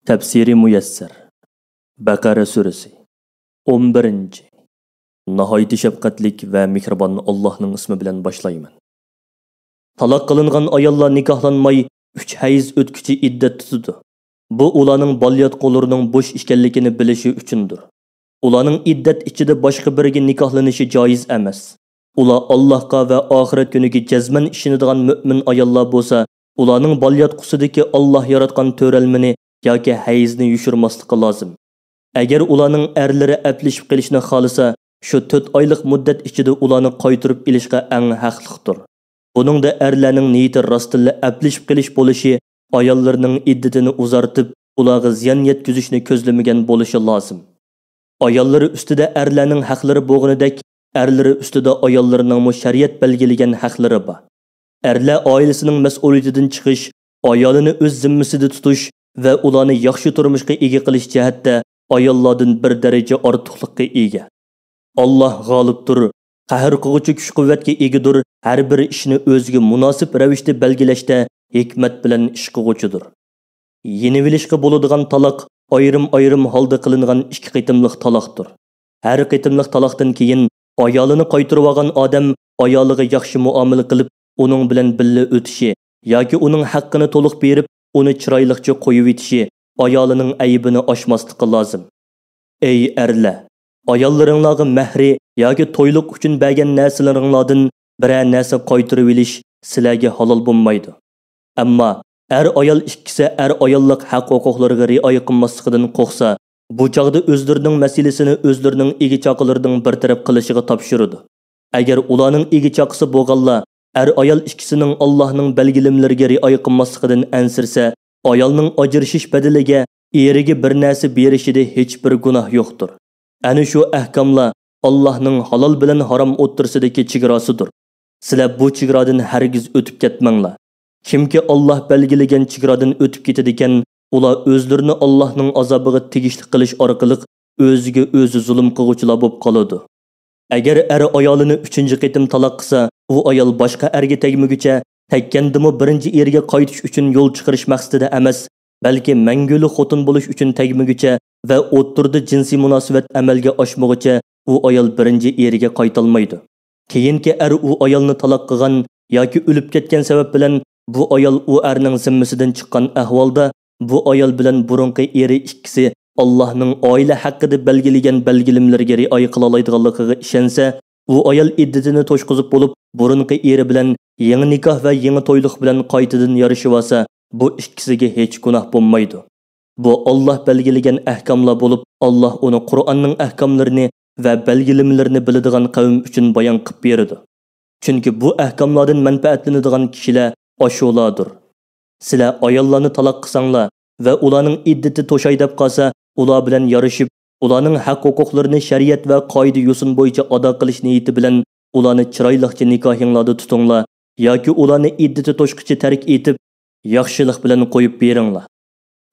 Tafsiri muyassar. Baqara surasi 11. Nihoyat shafqatlik va mehribon Allohning ismi bilan boshlayman. Taloq qilingan ayollar nikohlanmay 3 hayz o'tkichi iddat tutadi. Bu ularning bolyot qo'llarining bo'sh ekanligini bilishi uchundir. Ularning iddat ichida boshqa biriga nikohlanishi joiz emas. Ular Allohga va oxirat kuniga jazman ishonadigan mu'min ayollar bo'lsa, ularning bolyot qusidagi Alloh yaratgan to'ralmini yoki hayzni yushirmasligi lozim. Agar ularning erlari aplashib qilishni xolasa, shu 4 oylik muddat ichida ularni qaytirib ilishga eng haqliqdir. Buningda erlarning niyati rostilla aplashib qilish bo'lishi, ayollarning iddatini uzartib, ularga ziyon yetkazishni ko'zlamagan bo'lishi lozim. Ayollari ustida erlarning haqlari bo'lganidek, erlari ustida ayollarining shariat belgilagan haqlari bor. Erlar oilasining mas'uliyatidan chiqish, ayolini o'z zimmasida tutish va ularni yaxshi turmushga ega qilish jihatda ayollardan bir daraja ortiqlikka ega. Alloh g'olibdir, qahr qiluvchi kuch-quvvatga egadir, har bir ishni o'ziga munosib ravishda belgilashda hikmat bilan ish qiluvchidir. Yenivilishga bo'ladigan taloq ayrim holda qilingan 2 qitimliq taloqdir. Har qitimliq taloqdan keyin ayolini qaytirib olgan odam ayoliga yaxshi muomala qilib, uning bilan birga o'tishi yoki uning haqqini to'liq berib, uni chiroyliqcha qo'yib etishi, ayolining aybini oshmasligi lozim. Ey erlar, ayollaringlarga mahri yoki to'yliq uchun bergan narsalaringlardan biror narsa qaytirib olish sizlarga halol bo'lmaydi. Ammo ayol ikkisi ayollik haq-huquqlariga rioya qilmasligidan qo'rqsa, bu chaqda o'zlarining masalasini o'zlarining egichaqlarining bir taraf qilishiga topshiradi. Agar ularning egichaqisi bo'lganlar ayol ikkisining Allohning belgilimlariga rioya qilmasligidan ansirsa, ayolning ajrashish badaliga eriga bir narsa berishida hech bir gunoh yo'qdir. Ana shu ahkomlar Allohning halol bilan harom o'ttirsidagi chegarasidir. Sizlar bu chegaradan hargiz o'tib ketmanglar. Kimki Alloh belgilagan chegaradan o'tib ketadi ekan, ular o'zlarini Allohning azobiga tegishli qilish orqali o'ziga o'zi zulm qiluvchilar bo'lib qoladi. Agar ayolini 3-qitim taloq qilsa, u ayol boshqa erga tegmaguncha tekkandimi birinchi erga qaytish uchun yo'l chiqarish maqsadida emas, balki manguli xotin bo'lish uchun tegmaguncha va o'ttirda jinsiy munosabat amalga oshmaguncha u ayol birinchi eriga qaytolmaydi. Keyinki u ayolni taloq qilgan yoki o'lib ketgan sabab bilan bu ayol u erning zimmasidan chiqqan ahvolda bu ayol bilan burunqi eri ikkisi Allohning oila haqida belgilagan belgilimlarga rioya qila oladiganligiga ishonsa, u ayol iddatini to'shqizib bo'lib, burunqi eri bilan yangi nikoh va yangi to'yliq bilan qaytadan yarashib olsa, bu ikkisiga hech gunoh bo'lmaydi. Bu Alloh belgilagan ahkomlar bo'lib, Alloh uni Qur'onning ahkomlarini va belgilimlarini biladigan qavm uchun bayon qilib berdi. Chunki bu ahkomlardan manfaatlanadigan kishilar ashulardir. Sizlar ayollarni taloq qilsanglar va ularning iddati to'shay deb qolsa, ular bilan yarashib, ularning haq-huquqlarini shariat va qoida yo'sin bo'yicha ado qilish niyati bilan ularni chiroyliqcha nikohinglarda tutinglar yoki ularni iddati to'shqichi tark etib, yaxshilik bilan qo'yib beringlar.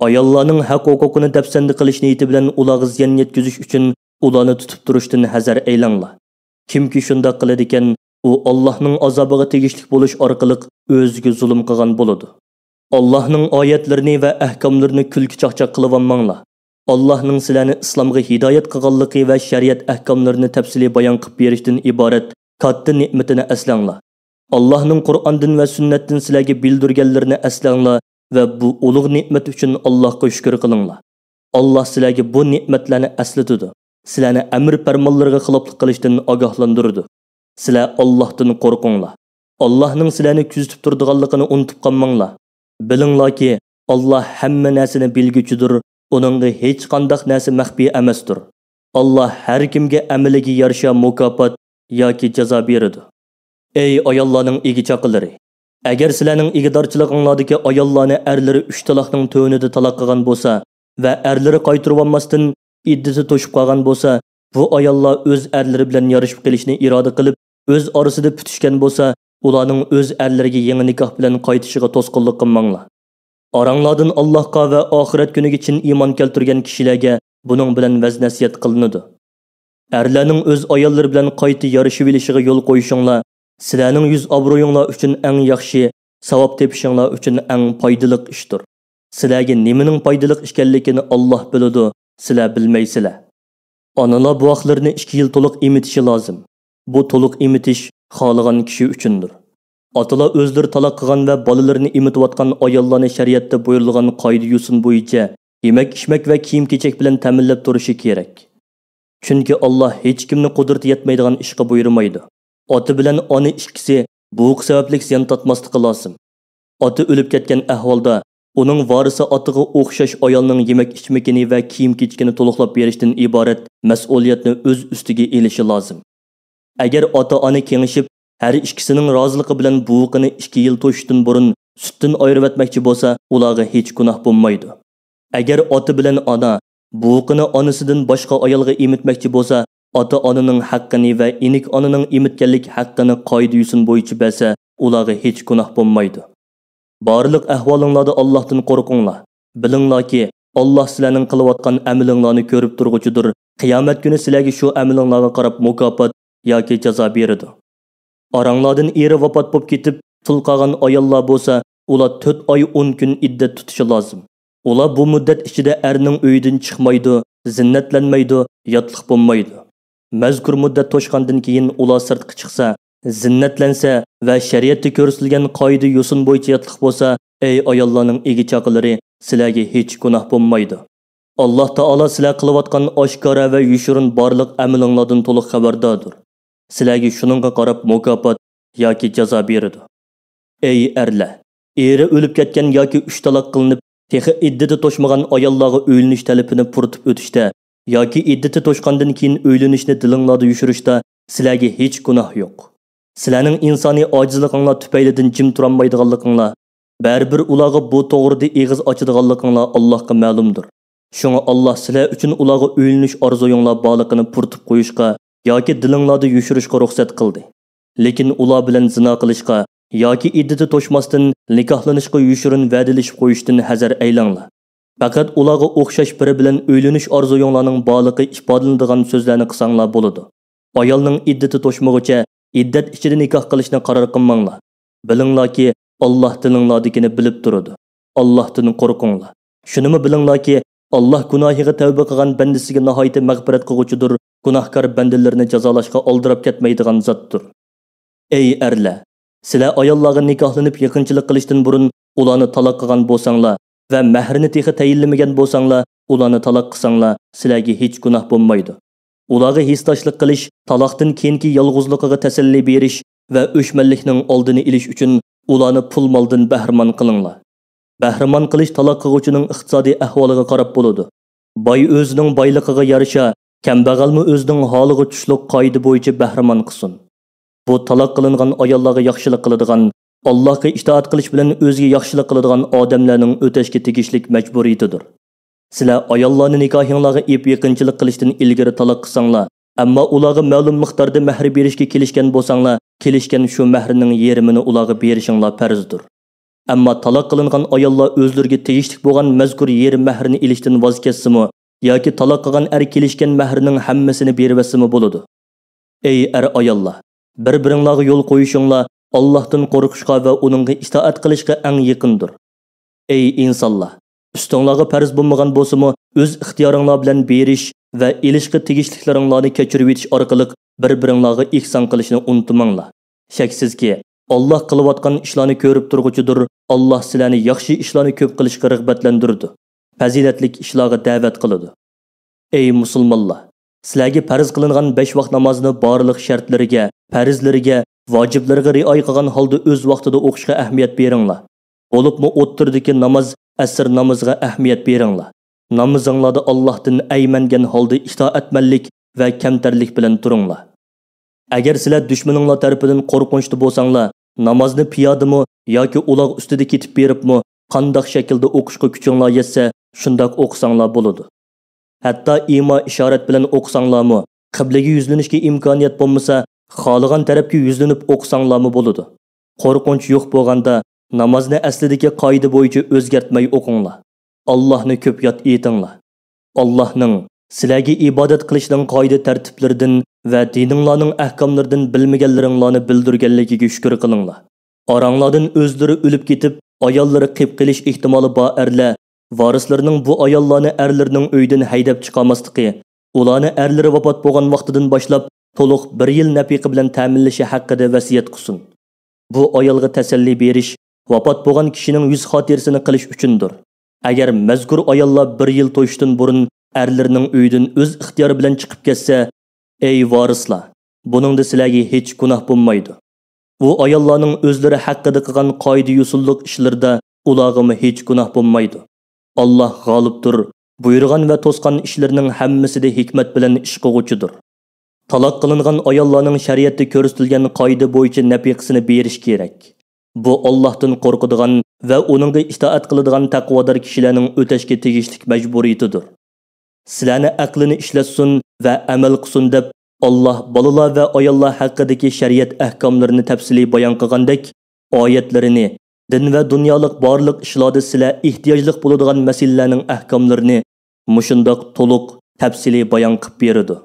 Ayollarning haq-huquqini dafsanda qilish niyati bilan ularga ziyon yetkazish uchun ularni tutib turishdan hazar aylanglar. Kimki shunday qiladi ekan, u Allohning azobiga tegishli bo'lish orqali o'ziga zulm qilgan bo'ladi. Allohning oyatlarini va ahkomlarini kulki chaqchaq qilib olmanglar. Allohning sizlarni islomga hidoyat qilganligi va shariat ahkomlarini tafsiliy bayon qilib berishdan iborat katta ne'matini aslanglar. Allohning Qur'ondan va sunnatdan sizlarga bildirganlarini aslanglar va bu ulug' ne'mat uchun Allohga shukr qilinglar. Alloh sizlarga bu ne'matlarni aslatadi. Sizlarni amr farmonlariga xiloflik qilishdan ogohlantiradi. Sizlar Allohdan qo'rqinglar. Allohning sizlarni kuzatib turadiganligini unutib qolmanglar. Bilinglarki, Alloh hamma narsani bilguchidir. Uningga hech qanday narsa maxfiy emasdir. Alloh har kimga amaliga yarasha mukofot yoki jazo beradi. Ey ayollarning egichaqlari, agar sizlarning egidorchiliginglardagi ayollarni erlari 3 taloqning to'nida taloq qilgan bo'lsa va erlari qaytirib olmasdan iddati to'shib qolgan bo'lsa, bu ayollar o'z erlari bilan yarashib qilishni iroda qilib, o'z orasida putishgan bo'lsa, ularning o'z erlariga yangi nikoh bilan qaytishiga to'sqinlik qilmanglar. Aranglardan Allohga va oxirat kuniga chin iymon keltirgan kishilarga buning bilan vaz-nasihat qilinadi. Erlarning o'z ayollari bilan qayta yarashib olishiga yo'l qo'yishinglar sizlarning yuz obro'yinglar uchun eng yaxshi, savob tepishinglar uchun eng foydali ishdir. Sizlarga nimaning foydali ekanligini Alloh biladi, sizlar bilmaysizlar. Onalar bu vaqtlarni 2 yil to'liq emitishi lozim. Bu to'liq emitish xohlagan kishi uchundir. Atalar o'zlari taloq qilgan va bolalarini emitayotgan ayollarni shariatda buyurilgan qoida-yo'sin bo'yicha yemak-ichmak va kiyim-kechak bilan ta'minlab turishi kerak. Chunki Alloh hech kimni qudrati yetmaydigan ishga buyurmaydi. Ota bilan ona ikkisi bu sababli ziyon tortmasligi lozim. Ota o'lib ketgan ahvolda uning varisi otiga o'xshash ayolning yemak-ichmakini va kiyim-kechakini to'liqlab berishdan iborat mas'uliyatni o'z ustiga olishi lozim. Agar ota-ona kengashib har ikkisining roziligi bilan buviqini 2 yil to'shishdan burun sutdan ayirib etmoqchi bo'lsa, ularga hech gunoh bo'lmaydi. Agar ota bilan ona buviqini onasidan boshqa ayolga emitmoqchi bo'lsa, ota-onaning haqqini va inik onaning emitganlik haqqini qoida-yo'sin bo'yicha bersa, ularga hech gunoh bo'lmaydi. Barliq ahvolinglarda Allohdan qo'rqinglar. Bilinglarki, Alloh sizlarning qilayotgan amalinglarni ko'rib turguchidir. Qiyomat kuni sizlarga shu amalinglarga qarab mukofot yoki jazo beradi. Aranglardan eri vafot bo'lib ketib, tul qolgan ayollar bo'lsa, ular 4 oy 10 kun iddat tutishi lozim. Ular bu muddat ichida erning uyidan chiqmaydi, zinnatlanmaydi, yotliq bo'lmaydi. Mazkur muddat to'shqandan keyin ular sirtqa chiqsa, zinnatlansa va shariatda ko'rsatilgan qoida-yo'sin bo'yicha yotliq bo'lsa, ey ayollarning egi chaqilari, sizlarga hech gunoh bo'lmaydi. Alloh taolo sizlar qilayotgan oshkora va yushurin barliq amalinglardan to'liq xabardordir. Sizlarga shuningga qarab mukofot yoki jazo beradi. Ey erlar, eri o'lib ketgan yoki 3 taloq qilinib, texi iddati to'shmagan ayollarga o'ylanish talabini puritib o'tishda yoki iddati to'shqandan keyin o'ylanishni dilinglarda yushirishda sizlarga hech gunoh yo'q. Sizlarning insoniy ojizliginglar tufaylidan jim turolmaydiganliginglar, baribir ularga bu to'g'rida eg'iz ochadiganliginglar Allohga ma'lumdir. Shunga Alloh sizlar uchun ularga o'ylanish orzuyinglar borligini puritib qo'yishga yoki dilinglarda yushirishga ruxsat qildi. Lekin ular bilan zina qilishga yoki iddati to'shmasdan nikohlanishga yushirin va'dalashib qo'yishdan hazar aylanglar. Faqat ularga o'xshash biri bilan o'ylanish orzuyinglarning borligi ifodalanadigan so'zlarni qilsanglar bo'ladi. Ayolning iddati to'shmag'icha iddat ichida nikoh qilishni qaror qilmanglar. Bilinglarki, Alloh dilinglardagini bilib turadi. Allohdan qo'rqinglar. Shunimi bilinglarki, Alloh gunohiga tavba qilgan bandasiga nihoyat mag'firat qilguchidir. Gunohkor bandalarni jazolashga oldirib ketmaydigan zotdir. Ey erlar, sizlar ayollarga nikohlanib yaqinchilik qilishdan burun ularni taloq qilgan bo'lsanglar va mahrini texi tayinlamagan bo'lsanglar, ularni taloq qilsanglar, sizlarga hech gunoh bo'lmaydi. Ularga histoshlik qilish, taloqdan keyingi yolg'izligiga tasalli berish va o'shmanlikning oldini olish uchun ularni pul moldan bahramon qilinglar. Bahramon qilish taloq qiluvchining iqtisodiy ahvoliga qarab bo'ladi. Boy o'zining boyligiga yarasha, kambag'almi o'zining holiga tushliq qoida bo'yicha bahramon qilsin. Bu taloq qilingan ayollarga yaxshilik qiladigan, Allohga itoat qilish bilan o'ziga yaxshilik qiladigan odamlarning o'tashga tegishlik majburiyatidir. Sizlar ayollarni nikohinglarga ep yaqinchilik qilishdan ilgari taloq qilsanglar, ammo ularga ma'lum miqdorda mahr berishga kelishgan bo'lsanglar, kelishgan shu mahrining yarmini ularga berishinglar farzdir. Ammo taloq qilingan ayollar o'zlariga tegishli bo'lgan mazkur yarm mahrini ilishdan voz kechsimi yoki taloq qilgan er kelishgan mahrining hammasini beribsimi bo'ladi. Ey er ayollar, bir-biringlarga yo'l qo'yishinglar Allohdan qo'rqishga va uningga itoat qilishga eng yaqindir. Ey insonlar, ustinglarga farz bo'lmagan bo'lsa-mu, o'z ixtiyoringlar bilan berish va elishga tegishliklaringlarni kechirib etish orqali bir-biringlarga ihson qilishni unutmanglar. Shaksizki, Alloh qilayotgan ishlarni ko'rib turguchidir. Alloh sizlarni yaxshi ishlarni ko'p qilishga rag'batlantirdi. Fazilatlik ishlarga da'vat qiladi. Ey musulmonlar, sizlarga farz qilingan 5 vaqt namozini barliq shartlariga, farzlariga, vojiblariga rioya qilgan holda o'z vaqtida o'qishga ahamiyat beringlar. Bo'libmi o'ttirdagi namoz, asr namoziga ahamiyat beringlar. Namozinglarda Allohdan aymangan holda itoatmanlik va kamtarlik bilan turinglar. Agar sizlar dushmaninglar tarafidan qo'rqinchli bo'lsanglar, namozni piyodami yoki uloq ustida ketib beribmi, qanday shaklda o'qishga kuchinglar yetsa, shundoq o'qisanglar bo'ladi. Hatto imo ishorat bilan o'qisanglarmi, qiblaga yuzlanishga imkoniyat bo'lmasa, xohlagan tarafga yuzlanib o'qisanglarmi bo'ladi. Qo'rqinch yo'q bo'lganda namozni aslidagi qoida bo'yicha o'zgartmay o'qinglar. Allohni ko'p yod etinglar. Allohning sizlarga ibodat qilishning qoida tartiblaridan va dininglarning ahkomlaridan bilmaganlaringlarni bildirganligiga shukr qilinglar. Oranglardan o'zlari o'lib ketib, ayollari qilib qilish ehtimoli bor erlar Varislarining bu ayollarni erlarining uydan haydab chiqarmasligi, ularni erlari vafot bo'lgan vaqtidan boshlab to'liq 1 yil nafiqa bilan ta'minlashi haqida vasiyat qilsin. Bu ayolga tasalli berish vafot bo'lgan kishining yuz xotirasini qilish uchundir. Agar mazkur ayollar 1 yil to'yishdan burun erlarining uydan o'z ixtiyori bilan chiqib ketsa, ey varislar, buningda sizlarga hech gunoh bo'lmaydi. U ayollarning o'zlari haqida qilgan qoida usullik ishlarda ularga hech gunoh bo'lmaydi. Alloh g'olibdir, buyurgan va to'sqan ishlarining hammasida hikmat bilan ish qiluvchidir. Taloq qilingan ayollarning shariatda ko'rsatilgan qoida bo'yicha nafiqasini berish kerak. Bu Allohdan qo'rqadigan va uningga itoat qiladigan taqvodor kishilarning o'tashga tegishli majburiyatidir. Sizlarni aqlini ishlatsin va amal qilsin deb Alloh bolalar va ayollar haqidagi shariat ahkomlarini tafsiliy bayon qilgandek, oyatlarini, din va dunyolik barliq ishlarda sizlar ehtiyojli bo'ladigan masalalarning ahkomlarini mushundoq to'liq tafsiliy bayon qilib beradi.